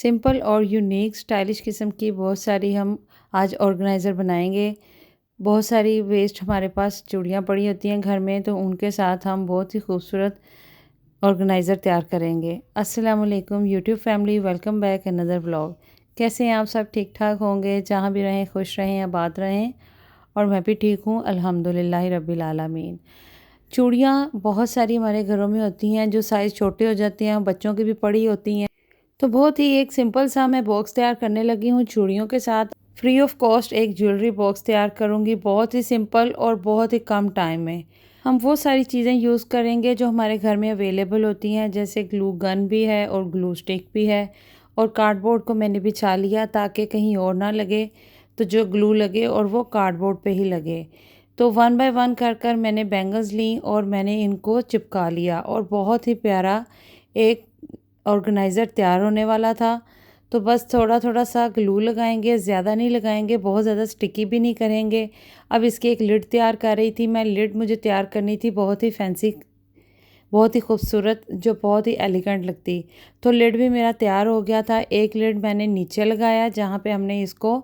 Simple और unique stylish किस्म की बहुत सारी हम आज ऑर्गेनाइज़र बनाएंगे। बहुत सारी वेस्ट हमारे पास चूड़ियाँ पड़ी होती हैं घर में, तो उनके साथ हम बहुत ही खूबसूरत ऑर्गेनाइज़र तैयार करेंगे। अस्सलाम वालेकुम YouTube family, welcome back another vlog. कैसे हैं आप सब? ठीक ठाक होंगे, जहाँ भी रहें खुश रहें, आबाद रहें। और मैं भी ठीक हूँ अल्हम्दुलिल्लाह रब्बिल आलमीन। चूड़ियाँ बहुत सारी हमारे घरों में होती हैं जो साइज़ छोटे हो जाते हैं, बच्चों की भी पड़ी होती हैं। तो बहुत ही एक सिंपल सा मैं बॉक्स तैयार करने लगी हूँ चूड़ियों के साथ। फ्री ऑफ कॉस्ट एक ज्वेलरी बॉक्स तैयार करूँगी, बहुत ही सिंपल और बहुत ही कम टाइम में। हम वो सारी चीज़ें यूज़ करेंगे जो हमारे घर में अवेलेबल होती हैं, जैसे ग्लू गन भी है और ग्लू स्टिक भी है। और कार्डबोर्ड को मैंने बिछा लिया ताकि कहीं और ना लगे, तो जो ग्लू लगे और वो कार्डबोर्ड पे ही लगे। तो वन बाय वन कर कर मैंने बैंगल्स ली और मैंने इनको चिपका लिया और बहुत ही प्यारा एक ऑर्गेनाइज़र तैयार होने वाला था। तो बस थोड़ा थोड़ा सा ग्लू लगाएंगे, ज़्यादा नहीं लगाएंगे, बहुत ज़्यादा स्टिकी भी नहीं करेंगे। अब इसकी एक लिड तैयार कर रही थी मैं। लिड मुझे तैयार करनी थी बहुत ही फैंसी, बहुत ही खूबसूरत, जो बहुत ही एलिगेंट लगती। तो लिड भी मेरा तैयार हो गया था। एक लिड मैंने नीचे लगाया जहाँ पे हमने इसको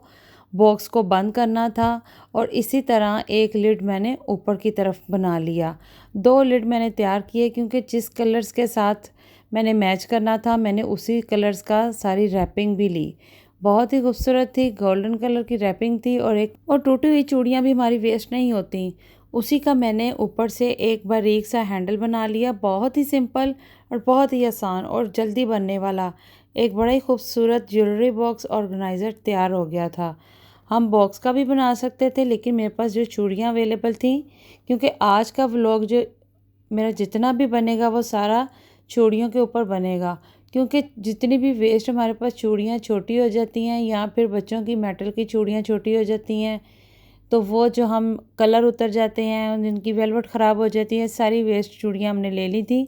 बॉक्स को बंद करना था, और इसी तरह एक लिड मैंने ऊपर की तरफ बना लिया। दो लिड मैंने तैयार किए क्योंकि जिस कलर्स के साथ मैंने मैच करना था मैंने उसी कलर्स का सारी रैपिंग भी ली। बहुत ही खूबसूरत थी, गोल्डन कलर की रैपिंग थी। और टूटी हुई चूड़ियाँ भी हमारी वेस्ट नहीं होती। उसी का मैंने ऊपर से एक बारीक सा हैंडल बना लिया। बहुत ही सिंपल और बहुत ही आसान और जल्दी बनने वाला एक बड़ा ही खूबसूरत ज्वेलरी बॉक्स ऑर्गेनाइज़र तैयार हो गया था। हम बॉक्स का भी बना सकते थे, लेकिन मेरे पास जो चूड़ियाँ अवेलेबल थी, क्योंकि आज का व्लॉग जो मेरा जितना भी बनेगा वो सारा चूड़ियों के ऊपर बनेगा। क्योंकि जितनी भी वेस्ट हमारे पास चूड़ियाँ छोटी हो जाती हैं, या फिर बच्चों की मेटल की चूड़ियाँ छोटी हो जाती हैं, तो वो जो हम कलर उतर जाते हैं, जिनकी वेलवेट ख़राब हो जाती है, सारी वेस्ट चूड़ियाँ हमने ले ली थी।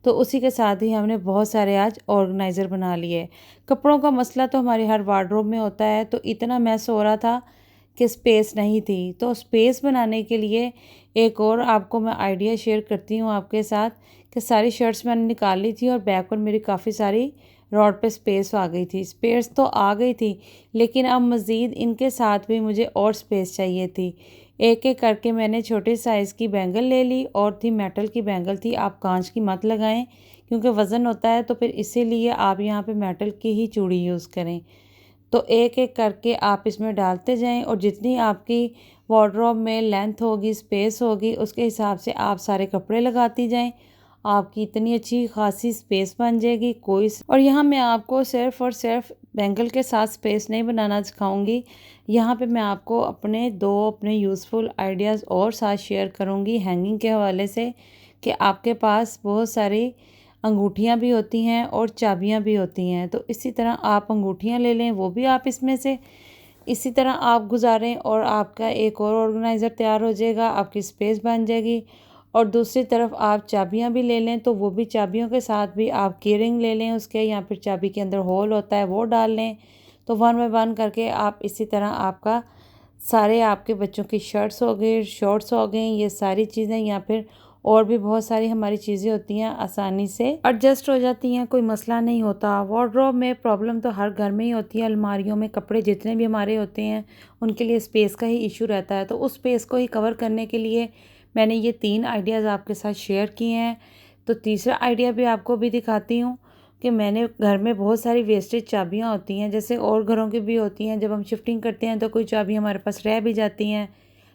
तो उसी के साथ ही हमने बहुत सारे आज ऑर्गेनाइज़र बना लिए। कपड़ों का मसला तो हमारे हर वार्डरोब में होता है, तो इतना मैस हो रहा था कि स्पेस नहीं थी। तो स्पेस बनाने के लिए एक और आपको मैं आइडिया शेयर करती हूँ आपके साथ, कि सारी शर्ट्स मैंने निकाल ली थी और बैक पर मेरी काफ़ी सारी रॉड पे स्पेस आ गई थी। स्पेस तो आ गई थी, लेकिन अब मज़ीद इनके साथ भी मुझे और स्पेस चाहिए थी। एक एक करके मैंने छोटे साइज़ की बैंगल ले ली, और थी मेटल की बैंगल थी। आप कांच की मत लगाएं क्योंकि वज़न होता है, तो फिर इसीलिए आप यहाँ पे मेटल की ही चूड़ी यूज़ करें। तो एक एक करके आप इसमें डालते जाएं, और जितनी आपकी वार्डरोब में लेंथ होगी, स्पेस होगी, उसके हिसाब से आप सारे कपड़े लगाती जाएं। आपकी इतनी अच्छी खासी स्पेस बन जाएगी। और यहाँ मैं आपको सिर्फ और सिर्फ बैंगल के साथ स्पेस नहीं बनाना सिखाऊंगी। यहाँ पे मैं आपको अपने यूज़फुल आइडियाज़ और साथ शेयर करूँगी हैंगिंग के हवाले से, कि आपके पास बहुत सारी अंगूठियाँ भी होती हैं और चाबियाँ भी होती हैं। तो इसी तरह आप अंगूठियाँ ले लें, वो भी आप इसमें से इसी तरह आप गुजारें, और आपका एक और ऑर्गेनाइज़र तैयार हो जाएगा, आपकी स्पेस बन जाएगी। और दूसरी तरफ आप चाबियाँ भी ले लें, तो वो भी चाबियों के साथ भी आप की रिंग ले लें उसके, या फिर चाबी के अंदर होल होता है वो डाल लें। तो वन बाय वन करके आप इसी तरह आपका सारे आपके बच्चों की शर्ट्स हो गई, शॉर्ट्स हो गई, ये सारी चीज़ें, या फिर और भी बहुत सारी हमारी चीज़ें होती हैं, आसानी से एडजस्ट हो जाती हैं, कोई मसला नहीं होता। वार्डरोब में प्रॉब्लम तो हर घर में ही होती है। अलमारियों में कपड़े जितने भी हमारे होते हैं उनके लिए स्पेस का ही इशू रहता है। तो उस स्पेस को ही कवर करने के लिए मैंने ये 3 आइडियाज़ आपके साथ शेयर किए हैं। तो तीसरा आइडिया भी आपको भी दिखाती हूँ, कि मैंने घर में बहुत सारी वेस्टेज चाबियाँ होती हैं, जैसे और घरों की भी होती हैं। जब हम शिफ्टिंग करते हैं तो कोई चाबी हमारे पास रह भी जाती हैं,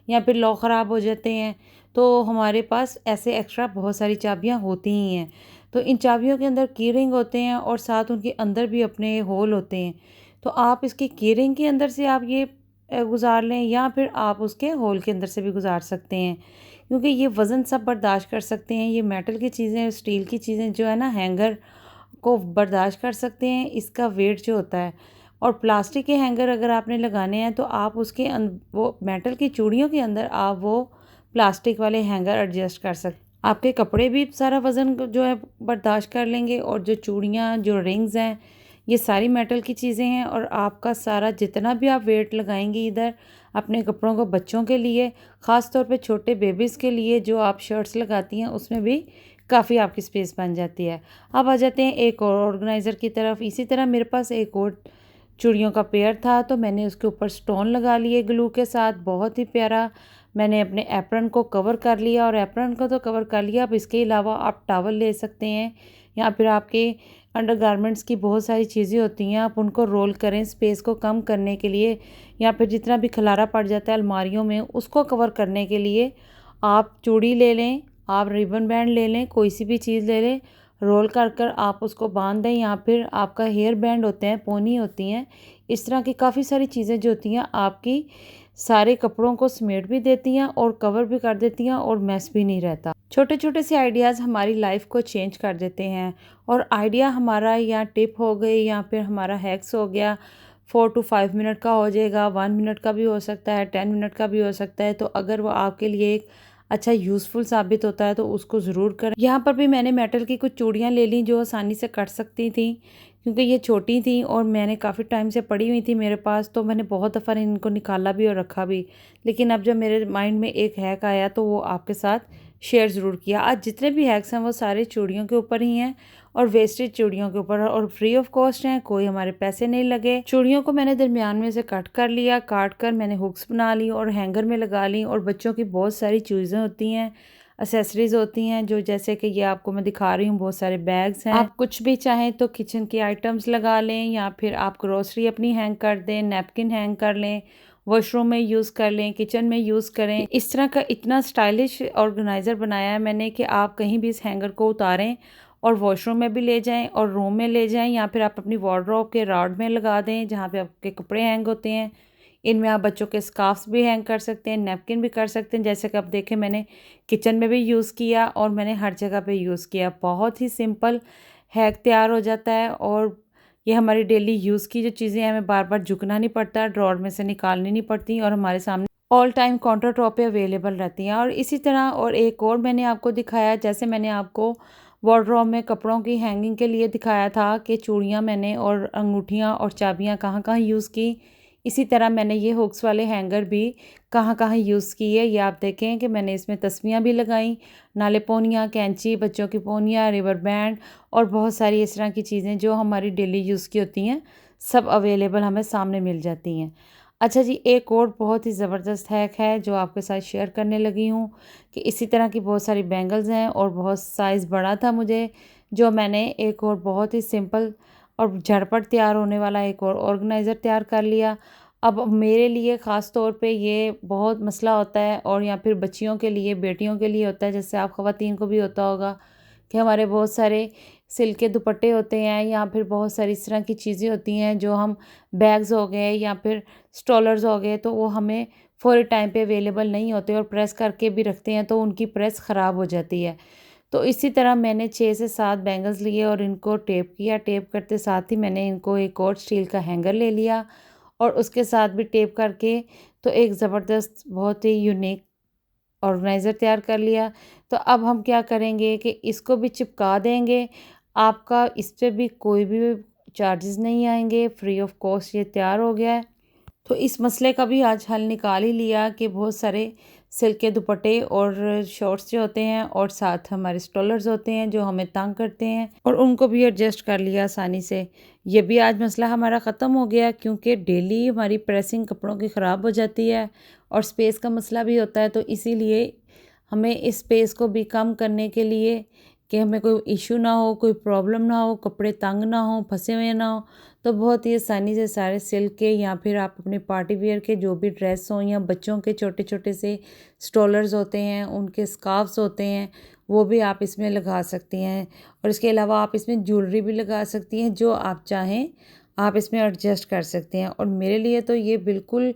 या फिर लॉक ख़राब हो जाते हैं, तो हमारे पास ऐसे एक्स्ट्रा बहुत सारी चाबियाँ होती ही हैं। तो इन चाबियों के अंदर की रिंग होते हैं, और साथ उनके अंदर भी अपने होल होते हैं। तो आप इसकी की रिंग के अंदर से आप ये गुज़ार लें, या फिर आप उसके होल के अंदर से भी गुज़ार सकते हैं, क्योंकि ये वज़न सब बर्दाश्त कर सकते हैं। ये मेटल की चीज़ें, स्टील की चीज़ें जो है ना, हैंगर को बर्दाश्त कर सकते हैं, इसका वेट जो होता है। और प्लास्टिक के हैंगर अगर आपने लगाने हैं, तो आप उसके वो मेटल की चूड़ियों के अंदर आप वो प्लास्टिक वाले हैंगर एडजस्ट कर सकते। आपके कपड़े भी सारा वज़न जो है बर्दाश्त कर लेंगे, और जो चूड़ियाँ, जो रिंग्स हैं, ये सारी मेटल की चीज़ें हैं। और आपका सारा जितना भी आप वेट लगाएंगी इधर अपने कपड़ों को, बच्चों के लिए ख़ास तौर पे छोटे बेबीज़ के लिए जो आप शर्ट्स लगाती हैं, उसमें भी काफ़ी आपकी स्पेस बन जाती है। अब आ जाते हैं एक और ऑर्गेनाइज़र की तरफ। इसी तरह मेरे पास एक और चूड़ियों का पेयर था, तो मैंने उसके ऊपर स्टोन लगा लिए ग्लू के साथ, बहुत ही प्यारा। मैंने अपने एप्रन को कवर कर लिया, और एप्रन को तो कवर कर लिया, अब इसके अलावा आप टॉवल ले सकते हैं, या फिर आपके अंडरगारमेंट्स की बहुत सारी चीज़ें होती हैं, आप उनको रोल करें स्पेस को कम करने के लिए, या फिर जितना भी खलारा पड़ जाता है अलमारियों में उसको कवर करने के लिए आप चूड़ी ले लें, आप रिबन बैंड ले लें, कोई सी भी चीज़ ले लें, रोल कर कर आप उसको बांध दें, या फिर आपका हेयर बैंड होते हैं, पोनी होती हैं, इस तरह की काफ़ी सारी चीज़ें जो होती हैं आपकी सारे कपड़ों को समेट भी देती हैं और कवर भी कर देती हैं, और मैस भी नहीं रहता। छोटे छोटे से आइडियाज़ हमारी लाइफ को चेंज कर देते हैं, और आइडिया हमारा या टिप हो गई या फिर हमारा हैक्स हो गया, 4 to 5 मिनट का हो जाएगा, 1 मिनट का भी हो सकता है, 10 मिनट का भी हो सकता है। तो अगर वो आपके लिए एक अच्छा यूज़फुल साबित होता है तो उसको ज़रूर करें। यहाँ पर भी मैंने मेटल की कुछ चूड़ियाँ ले ली जो आसानी से कट सकती थी, क्योंकि ये छोटी थी और मैंने काफ़ी टाइम से पड़ी हुई थी मेरे पास, तो मैंने बहुत दफ़ा इनको निकाला भी और रखा भी। लेकिन अब जब मेरे माइंड में एक हैक आया तो वो आपके साथ शेयर ज़रूर किया। आज जितने भी हैक्स हैं वो सारे चूड़ियों के ऊपर ही हैं, और वेस्टेज चूड़ियों के ऊपर, और फ्री ऑफ कॉस्ट हैं, कोई हमारे पैसे नहीं लगे। चूड़ियों को मैंने दरमियान में से कट कर लिया, काट कर मैंने हुक्स बना ली और हैंगर में लगा ली। और बच्चों की बहुत सारी चीज़ें होती हैं, एसेसरीज होती हैं, जो जैसे कि ये आपको मैं दिखा रही हूँ, बहुत सारे बैग्स हैं। आप कुछ भी चाहें तो किचन की आइटम्स लगा लें, या फिर आप ग्रोसरी अपनी हैंग कर दें, नैपकिन हैंग कर लें, वॉशरूम में यूज़ कर लें, किचन में यूज़ करें। इस तरह का इतना स्टाइलिश ऑर्गेनाइज़र बनाया है मैंने कि आप कहीं भी इस हैंगर को उतारें और वॉशरूम में भी ले जाएं और रूम में ले जाएं, या फिर आप अपनी वार्डरोब के रॉड में लगा दें जहाँ पे आपके कपड़े हैंग होते हैं। इनमें आप बच्चों के स्कार्फ्स भी हैंग कर सकते हैं, नैपकिन भी कर सकते हैं। जैसे कि आप देखें मैंने किचन में भी यूज़ किया और मैंने हर जगह पे यूज़ किया। बहुत ही सिंपल हैक तैयार हो जाता है, और ये हमारी डेली यूज़ की जो चीज़ें हैं हमें बार बार झुकना नहीं पड़ता, ड्रॉर में से निकालनी नहीं पड़ती, और हमारे सामने ऑल टाइम काउंटर टॉप पे अवेलेबल रहती हैं। और इसी तरह और एक और मैंने आपको दिखाया, जैसे मैंने आपको वार्डरोब में कपड़ों की हैंगिंग के लिए दिखाया था कि चूड़ियाँ मैंने और अंगूठियाँ और चाबियाँ कहाँ कहाँ यूज़ की, इसी तरह मैंने ये हुक्स वाले हैंगर भी कहाँ कहाँ यूज़ किए। ये आप देखें कि मैंने इसमें तस्वीरें भी लगाई, नाले पोनियाँ, कैंची, बच्चों की पोनियाँ, रिबर बैंड, और बहुत सारी इस तरह की चीज़ें जो हमारी डेली यूज़ की होती हैं, सब अवेलेबल हमें सामने मिल जाती हैं। अच्छा जी, एक और बहुत ही ज़बरदस्त हैक है जो आपके साथ शेयर करने लगी हूँ, कि इसी तरह की बहुत सारी बैंगल्स हैं और बहुत साइज़ बड़ा था मुझे, जो मैंने एक और बहुत ही सिंपल और झटपट तैयार होने वाला एक और ऑर्गेनाइज़र तैयार कर लिया। अब मेरे लिए ख़ास तौर पे ये बहुत मसला होता है, और या फिर बच्चियों के लिए, बेटियों के लिए होता है, जैसे आप ख़वातीन को भी होता होगा कि हमारे बहुत सारे सिल्क के दुपट्टे होते हैं, या फिर बहुत सारी इस तरह की चीज़ें होती हैं जो हम बैग्स हो गए या फिर स्टॉलर्स हो गए, तो वो हमें फ़ौरी टाइम पे अवेलेबल नहीं होते, और प्रेस करके भी रखते हैं तो उनकी प्रेस ख़राब हो जाती है। तो इसी तरह मैंने 6 से 7 बैंगल्स लिए और इनको टेप किया। टेप करते साथ ही मैंने इनको एक और स्टील का हैंगर ले लिया, और उसके साथ भी टेप करके तो एक ज़बरदस्त बहुत ही यूनिक ऑर्गेनाइज़र तैयार कर लिया। तो अब हम क्या करेंगे कि इसको भी चिपका देंगे। आपका इस पे भी कोई भी चार्जेस नहीं आएंगे, फ्री ऑफ कॉस्ट ये तैयार हो गया है। तो इस मसले का भी आज हल निकाल ही लिया कि बहुत सारे सिल्क के दुपट्टे और शॉर्ट्स जो होते हैं, और साथ हमारे स्टॉलर्स होते हैं जो हमें तंग करते हैं, और उनको भी एडजस्ट कर लिया आसानी से। ये भी आज मसला हमारा ख़त्म हो गया, क्योंकि डेली हमारी प्रेसिंग कपड़ों की ख़राब हो जाती है और स्पेस का मसला भी होता है। तो इसीलिए हमें इस स्पेस को भी कम करने के लिए, कि हमें कोई इशू ना हो, कोई प्रॉब्लम ना हो, कपड़े तंग ना हो, फंसे हुए ना हो, तो बहुत ही आसानी से सारे सिल्क के, या फिर आप अपने पार्टी वियर के जो भी ड्रेस हों, या बच्चों के छोटे छोटे से स्टॉलर्स होते हैं, उनके स्कार्फ्स होते हैं, वो भी आप इसमें लगा सकती हैं। और इसके अलावा आप इसमें ज्वेलरी भी लगा सकती हैं, जो आप चाहें आप इसमें एडजस्ट कर सकते हैं। और मेरे लिए तो ये बिल्कुल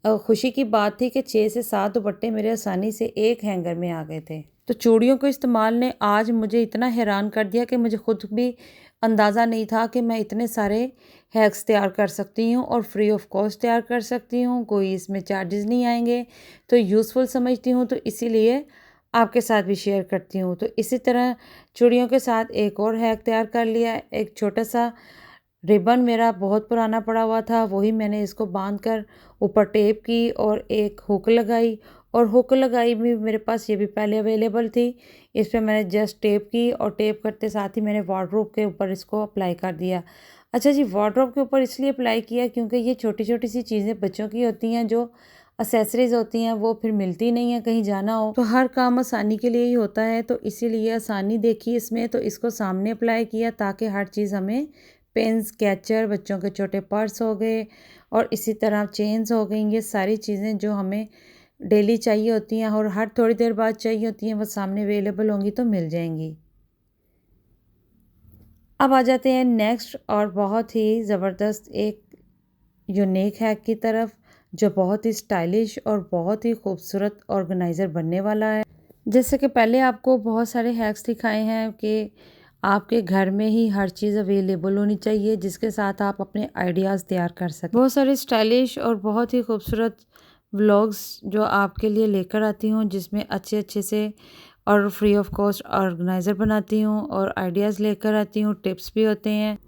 खुशी की बात थी कि 6 से 7 दुपट्टे मेरे आसानी से एक हैंगर में आ गए थे। तो चूड़ियों के इस्तेमाल ने आज मुझे इतना हैरान कर दिया कि मुझे खुद भी अंदाज़ा नहीं था कि मैं इतने सारे हैक्स तैयार कर सकती हूँ और फ्री ऑफ कॉस्ट तैयार कर सकती हूँ, कोई इसमें चार्जेस नहीं आएंगे। तो यूज़फुल समझती हूँ, तो इसीलिए आपके साथ भी शेयर करती हूँ। तो इसी तरह चूड़ियों के साथ एक और हैक तैयार कर लिया। एक छोटा सा रिबन मेरा बहुत पुराना पड़ा हुआ था, वही मैंने इसको बांध कर ऊपर टेप की और एक हुक लगाई, और हुक लगाई भी मेरे पास, ये भी पहले अवेलेबल थी। इस पे मैंने जस्ट टेप की और टेप करते साथ ही मैंने वार्डरोब के ऊपर इसको अप्लाई कर दिया। अच्छा जी, वार्डरोब के ऊपर इसलिए अप्लाई किया क्योंकि ये छोटी-छोटी सी चीज़ें बच्चों की होती हैं, जो एक्सेसरीज़ होती हैं वो फिर मिलती नहीं है, कहीं जाना हो तो हर काम आसानी के लिए ही होता है, तो इसीलिए आसानी देखी इसमें, तो इसको सामने अप्लाई किया ताकि हर चीज़ हमें पेन, स्केचर, बच्चों के छोटे पर्स हो गए और इसी तरह चेन्स हो गई, ये सारी चीज़ें जो हमें डेली चाहिए होती हैं और हर थोड़ी देर बाद चाहिए होती हैं, वो सामने अवेलेबल होंगी तो मिल जाएंगी। अब आ जाते हैं नेक्स्ट और बहुत ही ज़बरदस्त एक यूनिक हैक की तरफ, जो बहुत ही स्टाइलिश और बहुत ही खूबसूरत ऑर्गेनाइज़र बनने वाला है। जैसे कि पहले आपको बहुत सारे हैक्स दिखाए हैं कि आपके घर में ही हर चीज़ अवेलेबल होनी चाहिए जिसके साथ आप अपने आइडियाज़ तैयार कर सकें। बहुत सारे स्टाइलिश और बहुत ही खूबसूरत व्लॉग्स जो आपके लिए लेकर आती हूँ, जिसमें अच्छे अच्छे से और फ्री ऑफ कॉस्ट ऑर्गेनाइज़र बनाती हूँ और आइडियाज़ लेकर आती हूँ, टिप्स भी होते हैं।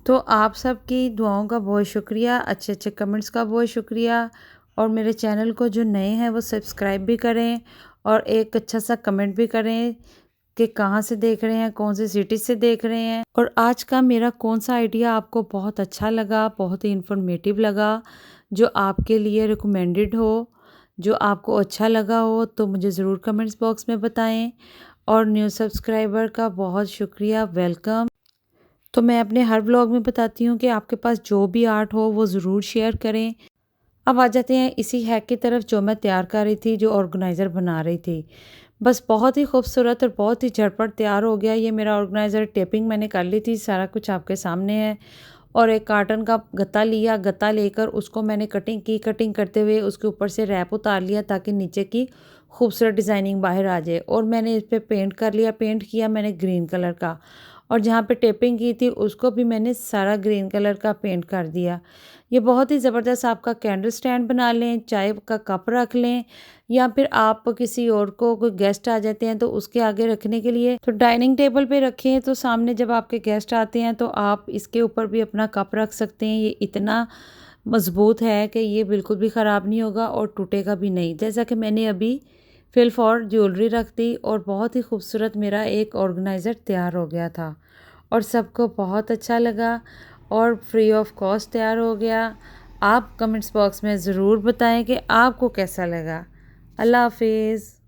तो आप सबकी दुआओं का बहुत शुक्रिया, अच्छे अच्छे कमेंट्स का बहुत शुक्रिया, और मेरे चैनल को जो नए हैं वो सब्सक्राइब भी करें और एक अच्छा सा कमेंट भी करें कि कहाँ से देख रहे हैं, कौन सी सिटी से देख रहे हैं, और आज का मेरा कौन सा आइडिया आपको बहुत अच्छा लगा, बहुत ही इन्फॉर्मेटिव लगा, जो आपके लिए रिकमेंडेड हो, जो आपको अच्छा लगा हो, तो मुझे ज़रूर कमेंट्स बॉक्स में बताएं। और न्यू सब्सक्राइबर का बहुत शुक्रिया, वेलकम। तो मैं अपने हर ब्लॉग में बताती हूँ कि आपके पास जो भी आर्ट हो वो ज़रूर शेयर करें। अब आ जाते हैं इसी हैक की तरफ जो मैं तैयार कर रही थी, जो ऑर्गेनाइज़र बना रही थी। बस बहुत ही खूबसूरत और बहुत ही झटपट तैयार हो गया ये मेरा ऑर्गेनाइज़र। टेपिंग मैंने कर ली थी, सारा कुछ आपके सामने है। और एक कार्टन का गत्ता लिया, गत्ता लेकर उसको मैंने कटिंग की, कटिंग करते हुए उसके ऊपर से रैप उतार लिया ताकि नीचे की खूबसूरत डिज़ाइनिंग बाहर आ जाए। और मैंने इस पे पेंट कर लिया, पेंट किया मैंने ग्रीन कलर का, और जहाँ पे टेपिंग की थी उसको भी मैंने सारा ग्रीन कलर का पेंट कर दिया। ये बहुत ही ज़बरदस्त आपका कैंडल स्टैंड बना लें, चाय का कप रख लें, या फिर आप किसी और को, कोई गेस्ट आ जाते हैं तो उसके आगे रखने के लिए तो डाइनिंग टेबल पे रखें, तो सामने जब आपके गेस्ट आते हैं तो आप इसके ऊपर भी अपना कप रख सकते हैं। ये इतना मज़बूत है कि ये बिल्कुल भी ख़राब नहीं होगा और टूटेगा भी नहीं। जैसा कि मैंने अभी फिल फॉर ज्वेलरी रख दी और बहुत ही खूबसूरत मेरा एक ऑर्गेनाइज़र तैयार हो गया था और सबको बहुत अच्छा लगा और फ्री ऑफ कॉस्ट तैयार हो गया। आप कमेंट्स बॉक्स में ज़रूर बताएं कि आपको कैसा लगा। अल्लाह हाफिज़।